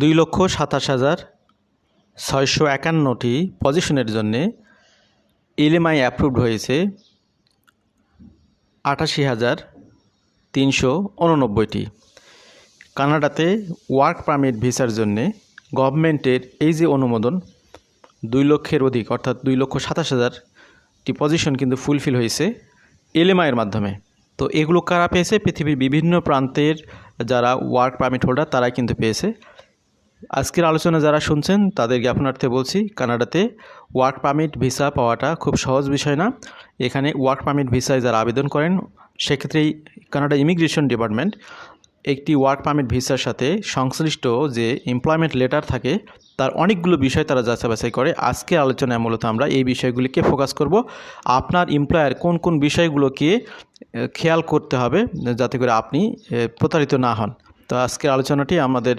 2,27,651টি পজিশনের জন্যে LMI approved হয়েছে 88,389টি। কানাডাতে ওয়ার্ক পারমিট ভিসার জন্যে গভর্নমেন্টের এই যে অনুমোদন 2 লক্ষের অধিক অর্থাৎ 2,27,000টি পজিশন কিন্তু ফুলফিল হয়েছে এলএমআইয়ের মাধ্যমে। তো এগুলো কারা পেয়েছে? পৃথিবীর বিভিন্ন প্রান্তের যারা ওয়ার্ক পারমিট হোল্ডার তারাই কিন্তু পেয়েছে। আজকের আলোচনা যারা শুনছেন তাদের জ্ঞাপনার্থে বলছি, কানাডাতে ওয়ার্ক পারমিট ভিসা পাওয়াটা খুব সহজ বিষয় না। এখানে ওয়ার্ক পারমিট ভিসায় যারা আবেদন করেন সেক্ষেত্রেই কানাডা ইমিগ্রেশন ডিপার্টমেন্ট একটি ওয়ার্ক পারমিট ভিসার সাথে সংশ্লিষ্ট যে এমপ্লয়মেন্ট লেটার থাকে তার অনেকগুলো বিষয় তারা যাচাই বাছাই করে। আজকের আলোচনায় মূলত আমরা এই বিষয়গুলিকে ফোকাস করব। আপনার এমপ্লয়ার কোন কোন বিষয়গুলোকে খেয়াল করতে হবে যাতে করে আপনি প্রতারিত না হন। তো আজকের আলোচনাটি আমাদের